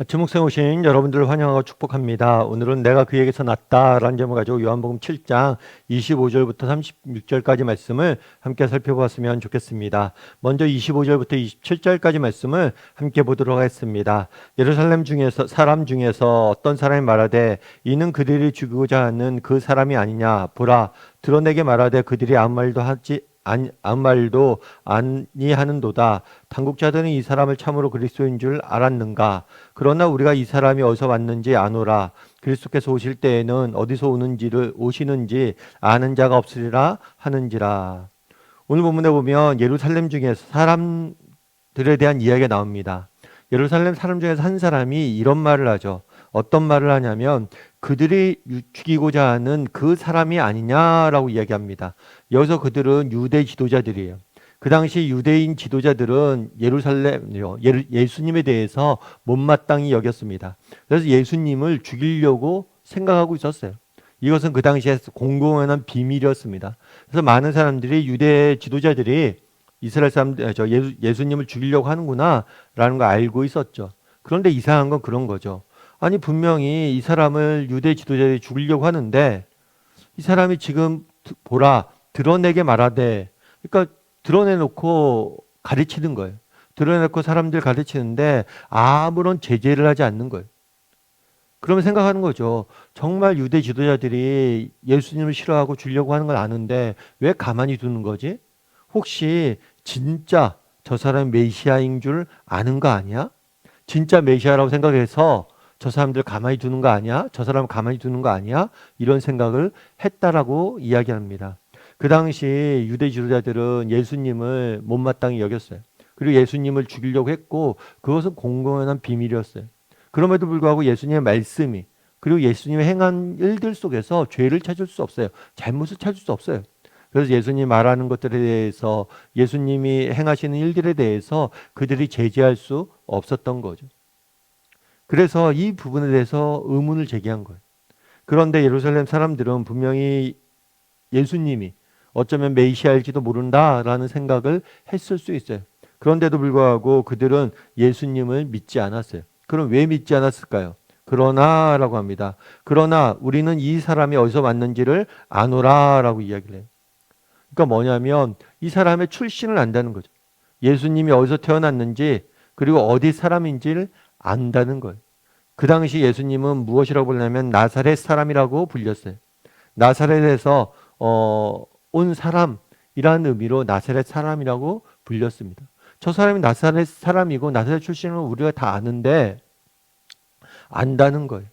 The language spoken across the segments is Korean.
주목생 오신 여러분들을 환영하고 축복합니다. 오늘은 내가 그에게서 났다라는 제목을 가지고 요한복음 7장 25절부터 36절까지 말씀을 함께 살펴보았으면 좋겠습니다. 먼저 25절부터 27절까지 말씀을 함께 보도록 하겠습니다. 예루살렘 중에서 사람 중에서 어떤 사람이 말하되 이는 그들이 죽이고자 하는 그 사람이 아니냐 보라 드러내게 말하되 그들이 아무 말도 아니하는도다. 당국자들은 이 사람을 참으로 그리스도인 줄 알았는가? 그러나 우리가 이 사람이 어디서 왔는지 아노라. 그리스도께서 오실 때에는 어디서 오시는지 아는 자가 없으리라 하는지라. 오늘 본문에 보면 예루살렘 중에서 사람들에 대한 이야기가 나옵니다. 예루살렘 사람 중에서 한 사람이 이런 말을 하죠. 어떤 말을 하냐면 그들이 죽이고자 하는 그 사람이 아니냐라고 이야기합니다. 여기서 그들은 유대 지도자들이에요. 그 당시 유대인 지도자들은 예수님에 대해서 못마땅히 여겼습니다. 그래서 예수님을 죽이려고 생각하고 있었어요. 이것은 그 당시에 공공연한 비밀이었습니다. 그래서 많은 사람들이 유대 지도자들이 이스라엘 사람들, 예수님을 죽이려고 하는구나라는 걸 알고 있었죠. 그런데 이상한 건 그런 거죠. 아니, 분명히 이 사람을 유대 지도자들이 죽이려고 하는데 이 사람이 지금 보라, 드러내게 말하되, 그러니까 드러내놓고 가르치는 거예요. 드러내놓고 사람들 가르치는데 아무런 제재를 하지 않는 거예요. 그러면 생각하는 거죠. 정말 유대 지도자들이 예수님을 싫어하고 죽이려고 하는 걸 아는데 왜 가만히 두는 거지? 혹시 진짜 저 사람이 메시아인 줄 아는 거 아니야? 진짜 메시아라고 생각해서 저 사람들 가만히 두는 거 아니야? 저 사람 가만히 두는 거 아니야? 이런 생각을 했다라고 이야기합니다. 그 당시 유대 지도자들은 예수님을 못마땅히 여겼어요. 그리고 예수님을 죽이려고 했고 그것은 공공연한 비밀이었어요. 그럼에도 불구하고 예수님의 말씀이 그리고 예수님의 행한 일들 속에서 죄를 찾을 수 없어요. 잘못을 찾을 수 없어요. 그래서 예수님이 말하는 것들에 대해서 예수님이 행하시는 일들에 대해서 그들이 제지할 수 없었던 거죠. 그래서 이 부분에 대해서 의문을 제기한 거예요. 그런데 예루살렘 사람들은 분명히 예수님이 어쩌면 메시아일지도 모른다라는 생각을 했을 수 있어요. 그런데도 불구하고 그들은 예수님을 믿지 않았어요. 그럼 왜 믿지 않았을까요? 그러나라고 합니다. 그러나 우리는 이 사람이 어디서 왔는지를 아노라라고 이야기를 해요. 그러니까 뭐냐면 이 사람의 출신을 안다는 거죠. 예수님이 어디서 태어났는지 그리고 어디 사람인지를 안다는 거예요. 그 당시 예수님은 무엇이라고 불렸냐면 나사렛 사람이라고 불렸어요. 나사렛에서 온 사람이라는 의미로 나사렛 사람이라고 불렸습니다. 저 사람이 나사렛 사람이고 나사렛 출신은 우리가 다 아는데 안다는 거예요.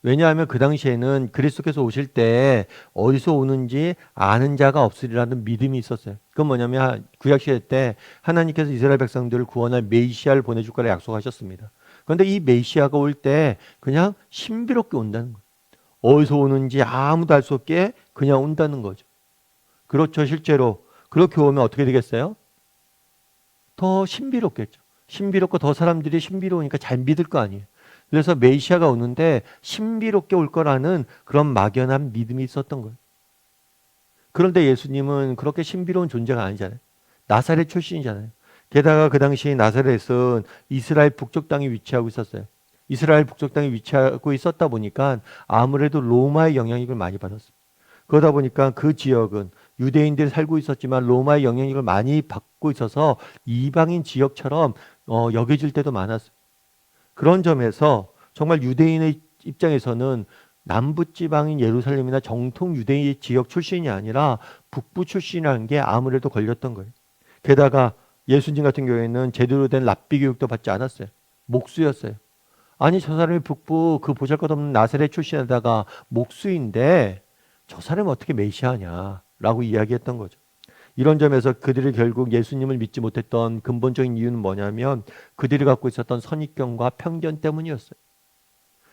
왜냐하면 그 당시에는 그리스도께서 오실 때 어디서 오는지 아는 자가 없으리라는 믿음이 있었어요. 그건 뭐냐면 구약 시대 때 하나님께서 이스라엘 백성들을 구원할 메시아를 보내줄 거라 약속하셨습니다. 그런데 이 메시아가 올 때 그냥 신비롭게 온다는 거예요. 어디서 오는지 아무도 알 수 없게 그냥 온다는 거죠. 그렇죠. 실제로 그렇게 오면 어떻게 되겠어요? 더 신비롭겠죠. 신비롭고 더 사람들이 신비로우니까 잘 믿을 거 아니에요. 그래서 메시아가 오는데 신비롭게 올 거라는 그런 막연한 믿음이 있었던 거예요. 그런데 예수님은 그렇게 신비로운 존재가 아니잖아요. 나사렛 출신이잖아요. 게다가 그 당시 나사렛은 이스라엘 북쪽 땅에 위치하고 있었어요. 이스라엘 북쪽 땅에 위치하고 있었다 보니까 아무래도 로마의 영향력을 많이 받았어요. 그러다 보니까 그 지역은 유대인들이 살고 있었지만 로마의 영향력을 많이 받고 있어서 이방인 지역처럼 여겨질 때도 많았어요. 그런 점에서 정말 유대인의 입장에서는 남부 지방인 예루살렘이나 정통 유대인 지역 출신이 아니라 북부 출신이라는 게 아무래도 걸렸던 거예요. 게다가 예수님 같은 경우에는 제대로 된 랍비 교육도 받지 않았어요. 목수였어요. 아니 저 사람이 북부 그 보잘것없는 나사렛 출신에다가 목수인데 저 사람이 어떻게 메시아냐라고 이야기했던 거죠. 이런 점에서 그들이 결국 예수님을 믿지 못했던 근본적인 이유는 뭐냐면 그들이 갖고 있었던 선입견과 편견 때문이었어요.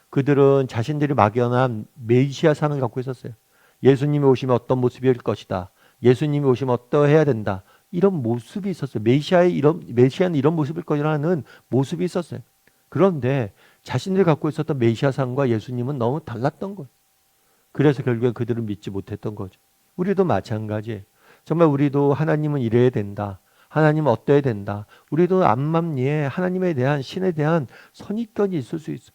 그들은 자신들이 막연한 메시아 상을 갖고 있었어요. 예수님이 오시면 어떤 모습일 것이다. 예수님이 오시면 어떠해야 된다. 이런 모습이 있었어요. 메시아는 이런 모습일 거라는 모습이 있었어요. 그런데 자신들이 갖고 있었던 메시아 상과 예수님은 너무 달랐던 거예요. 그래서 결국에 그들은 믿지 못했던 거죠. 우리도 마찬가지예요. 정말 우리도 하나님은 이래야 된다. 하나님은 어떠해야 된다. 우리도 암암리에 하나님에 대한 신에 대한 선입견이 있을 수 있어.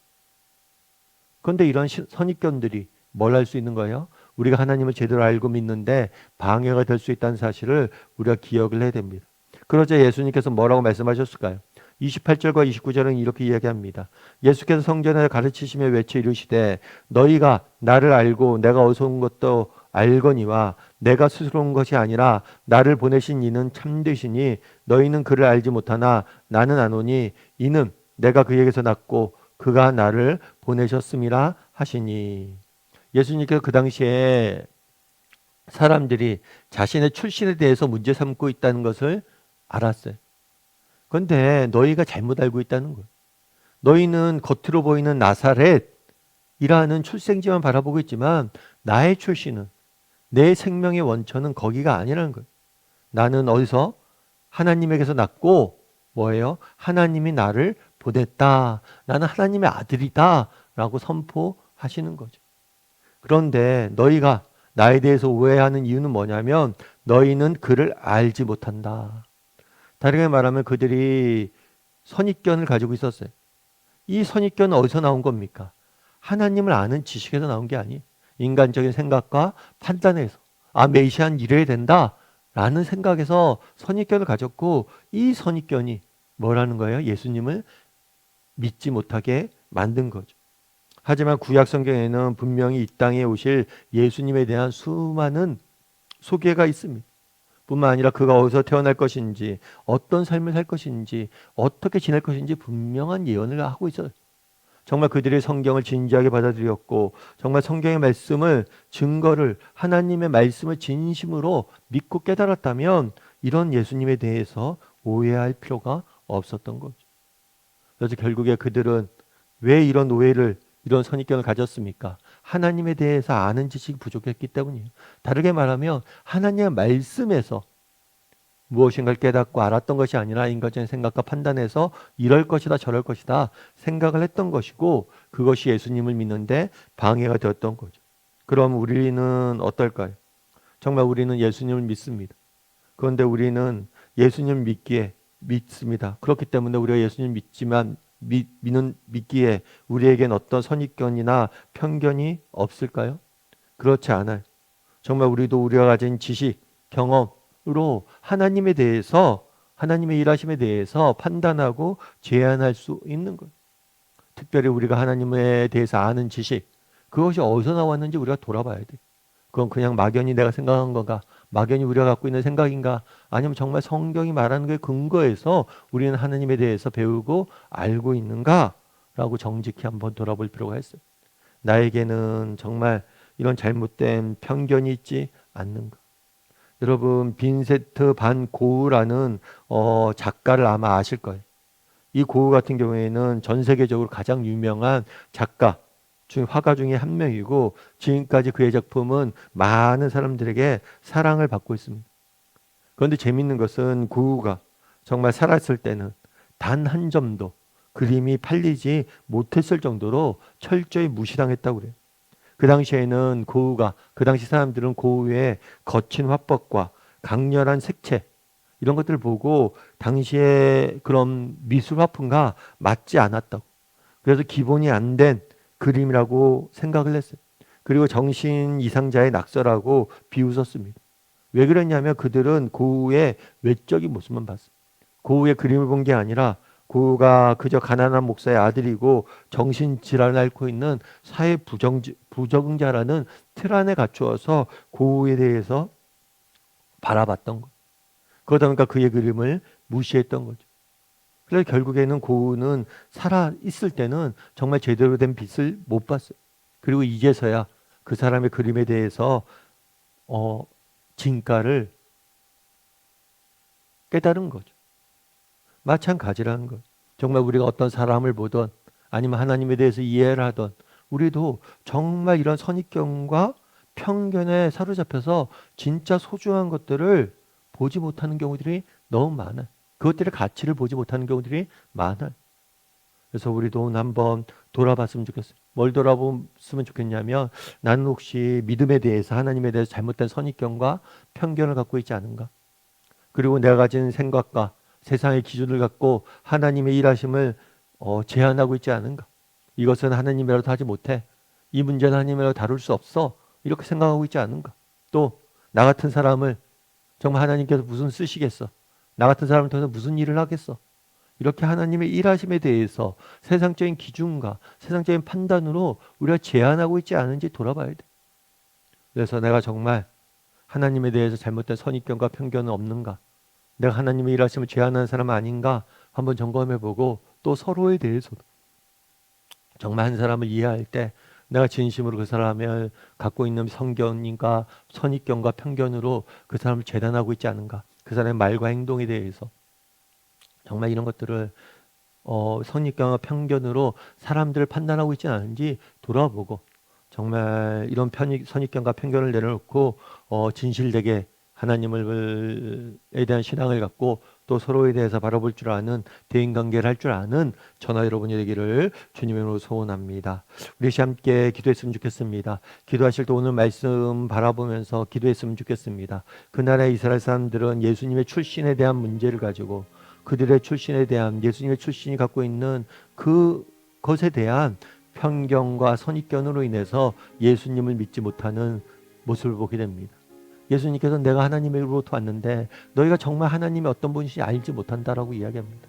그런데 이런 선입견들이 뭘 할 수 있는 거예요? 우리가 하나님을 제대로 알고 믿는데 방해가 될 수 있다는 사실을 우리가 기억을 해야 됩니다. 그러자 예수님께서 뭐라고 말씀하셨을까요? 28절과 29절은 이렇게 이야기합니다. 예수께서 성전에 가르치시며 외쳐 이르시되 너희가 나를 알고 내가 어디서 온 것도 알거니와 내가 스스로 온 것이 아니라 나를 보내신 이는 참되시니 너희는 그를 알지 못하나 나는 아노니 이는 내가 그에게서 났고 그가 나를 보내셨음이라 하시니. 예수님께서 그 당시에 사람들이 자신의 출신에 대해서 문제 삼고 있다는 것을 알았어요. 그런데 너희가 잘못 알고 있다는 거예요. 너희는 겉으로 보이는 나사렛이라는 출생지만 바라보고 있지만 나의 출신은, 내 생명의 원천은 거기가 아니라는 거예요. 나는 어디서? 하나님에게서 났고 뭐예요? 하나님이 나를 보냈다. 나는 하나님의 아들이다 라고 선포하시는 거죠. 그런데 너희가 나에 대해서 오해하는 이유는 뭐냐면 너희는 그를 알지 못한다. 다르게 말하면 그들이 선입견을 가지고 있었어요. 이 선입견은 어디서 나온 겁니까? 하나님을 아는 지식에서 나온 게 아니에요. 인간적인 생각과 판단에서 메시아는 이래야 된다 라는 생각에서 선입견을 가졌고, 이 선입견이 뭐라는 거예요? 예수님을 믿지 못하게 만든 거죠. 하지만 구약 성경에는 분명히 이 땅에 오실 예수님에 대한 수많은 소개가 있습니다. 뿐만 아니라 그가 어디서 태어날 것인지, 어떤 삶을 살 것인지, 어떻게 지낼 것인지 분명한 예언을 하고 있어요. 정말 그들이 성경을 진지하게 받아들였고 정말 성경의 말씀을, 증거를, 하나님의 말씀을 진심으로 믿고 깨달았다면 이런 예수님에 대해서 오해할 필요가 없었던 거죠. 그래서 결국에 그들은 왜 이런 오해를, 이런 선입견을 가졌습니까? 하나님에 대해서 아는 지식이 부족했기 때문이에요. 다르게 말하면 하나님의 말씀에서 무엇인가를 깨닫고 알았던 것이 아니라 인간적인 생각과 판단에서 이럴 것이다 저럴 것이다 생각을 했던 것이고, 그것이 예수님을 믿는데 방해가 되었던 거죠. 그럼 우리는 어떨까요? 정말 우리는 예수님을 믿습니다. 그런데 우리는 예수님을 믿습니다. 그렇기 때문에 우리가 예수님을 믿지만 믿기에 우리에겐 어떤 선입견이나 편견이 없을까요? 그렇지 않아요. 정말 우리도 우리가 가진 지식, 경험으로 하나님에 대해서, 하나님의 일하심에 대해서 판단하고 제안할 수 있는 거예요. 특별히 우리가 하나님에 대해서 아는 지식, 그것이 어디서 나왔는지 우리가 돌아봐야 돼요. 그건 그냥 막연히 내가 생각한 건가? 막연히 우리가 갖고 있는 생각인가? 아니면 정말 성경이 말하는 게 근거해서 우리는 하나님에 대해서 배우고 알고 있는가? 라고 정직히 한번 돌아볼 필요가 있어요. 나에게는 정말 이런 잘못된 편견이 있지 않는가? 여러분, 빈세트 반 고흐라는 작가를 아마 아실 거예요. 이 고흐 같은 경우에는 전 세계적으로 가장 유명한 작가, 화가 중에 한 명이고 지금까지 그의 작품은 많은 사람들에게 사랑을 받고 있습니다. 그런데 재밌는 것은 고흐가 정말 살았을 때는 단 한 점도 그림이 팔리지 못했을 정도로 철저히 무시당했다고 그래요. 그 당시에는 고흐가, 그 당시 사람들은 고흐의 거친 화법과 강렬한 색채 이런 것들을 보고 당시에 그런 미술 화풍과 맞지 않았다고. 그래서 기본이 안 된 그림이라고 생각을 했어요. 그리고 정신 이상자의 낙서라고 비웃었습니다. 왜 그랬냐면 그들은 고흐의 외적인 모습만 봤어요. 고흐의 그림을 본 게 아니라 고흐가 그저 가난한 목사의 아들이고 정신질환을 앓고 있는 사회 부적응자라는 틀 안에 갇혀서 고흐에 대해서 바라봤던 것. 그러다 보니까 그의 그림을 무시했던 거죠. 그래서 결국에는 고흐는 살아 있을 때는 정말 제대로 된 빛을 못 봤어요. 그리고 이제서야 그 사람의 그림에 대해서 진가를 깨달은 거죠. 마찬가지라는 것. 정말 우리가 어떤 사람을 보던 아니면 하나님에 대해서 이해를 하던 우리도 정말 이런 선입견과 편견에 사로잡혀서 진짜 소중한 것들을 보지 못하는 경우들이 너무 많아요. 그것들의 가치를 보지 못하는 경우들이 많아요. 그래서 우리도 한번 돌아봤으면 좋겠어요. 뭘 돌아봤으면 좋겠냐면 나는 혹시 믿음에 대해서, 하나님에 대해서 잘못된 선입견과 편견을 갖고 있지 않은가? 그리고 내가 가진 생각과 세상의 기준을 갖고 하나님의 일하심을 제한하고 있지 않은가? 이것은 하나님이라도 하지 못해. 이 문제는 하나님이라도 다룰 수 없어. 이렇게 생각하고 있지 않은가? 또 나 같은 사람을 정말 하나님께서 무슨 쓰시겠어? 나 같은 사람을 통해서 무슨 일을 하겠어? 이렇게 하나님의 일하심에 대해서 세상적인 기준과 세상적인 판단으로 우리가 제한하고 있지 않은지 돌아봐야 돼. 그래서 내가 정말 하나님에 대해서 잘못된 선입견과 편견은 없는가? 내가 하나님의 일하심을 제한하는 사람 아닌가? 한번 점검해보고 또 서로에 대해서도 정말 한 사람을 이해할 때 내가 진심으로 그 사람을 갖고 있는 성견과 선입견과 편견으로 그 사람을 재단하고 있지 않은가? 그 사람의 말과 행동에 대해서 정말 이런 것들을 선입견과 편견으로 사람들을 판단하고 있지 않은지 돌아보고 정말 이런 선입견과 편견을 내려놓고 진실되게 하나님에 대한 신앙을 갖고 또 서로에 대해서 바라볼 줄 아는 대인관계를 할 줄 아는 저나 여러분이 되기를 주님의 이름으로 소원합니다. 우리 함께 기도했으면 좋겠습니다. 기도하실 때 오늘 말씀 바라보면서 기도했으면 좋겠습니다. 그 나라의 이스라엘 사람들은 예수님의 출신에 대한 문제를 가지고 그들의 출신에 대한 예수님의 출신이 갖고 있는 그것에 대한 편견과 선입견으로 인해서 예수님을 믿지 못하는 모습을 보게 됩니다. 예수님께서 내가 하나님으로부터 왔는데 너희가 정말 하나님이 어떤 분이신지 알지 못한다라고 이야기합니다.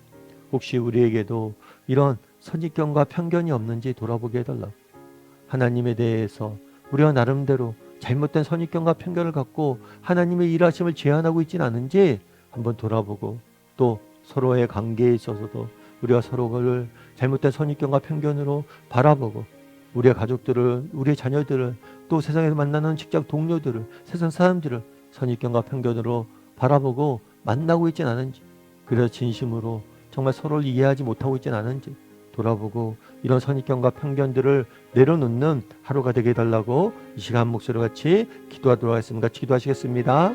혹시 우리에게도 이런 선입견과 편견이 없는지 돌아보게 해달라고. 하나님에 대해서 우리가 나름대로 잘못된 선입견과 편견을 갖고 하나님의 일하심을 제한하고 있지는 않은지 한번 돌아보고 또 서로의 관계에 있어서도 우리가 서로를 잘못된 선입견과 편견으로 바라보고 우리의 가족들을, 우리의 자녀들을, 또 세상에서 만나는 직장 동료들을, 세상 사람들을 선입견과 편견으로 바라보고 만나고 있진 않은지, 그래서 진심으로 정말 서로를 이해하지 못하고 있진 않은지 돌아보고 이런 선입견과 편견들을 내려놓는 하루가 되게 해달라고 이 시간 목소리 같이 기도하도록 하겠습니다. 같이 기도하시겠습니다.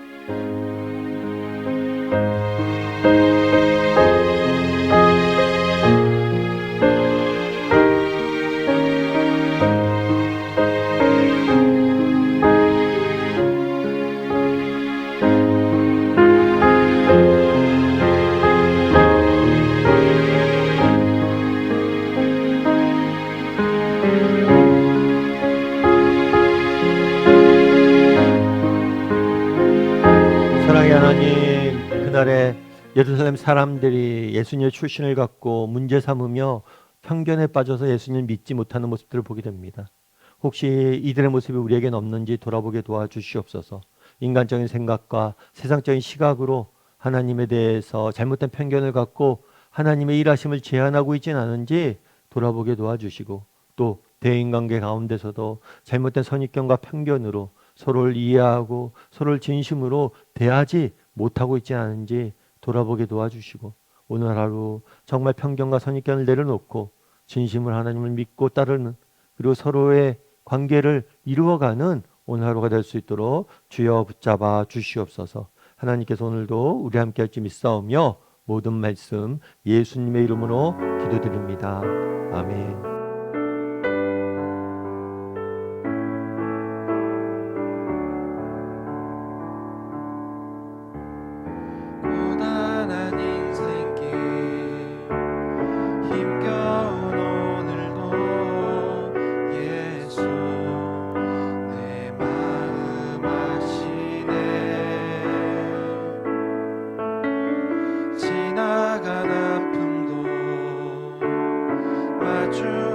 사랑의 하나님, 그날에 예루살렘 사람들이 예수님의 출신을 갖고 문제 삼으며 편견에 빠져서 예수님을 믿지 못하는 모습들을 보게 됩니다. 혹시 이들의 모습이 우리에게는 없는지 돌아보게 도와주시옵소서. 인간적인 생각과 세상적인 시각으로 하나님에 대해서 잘못된 편견을 갖고 하나님의 일하심을 제한하고 있지는 않은지 돌아보게 도와주시고 또 대인관계 가운데서도 잘못된 선입견과 편견으로 서로를 이해하고 서로를 진심으로 대하지 못하고 있지 않은지 돌아보게 도와주시고 오늘 하루 정말 편견과 선입견을 내려놓고 진심으로 하나님을 믿고 따르는 그리고 서로의 관계를 이루어가는 오늘 하루가 될 수 있도록 주여 붙잡아 주시옵소서. 하나님께서 오늘도 우리 함께 할지 믿사오며 모든 말씀 예수님의 이름으로 기도드립니다. 아멘. 지나간 아픔도 마주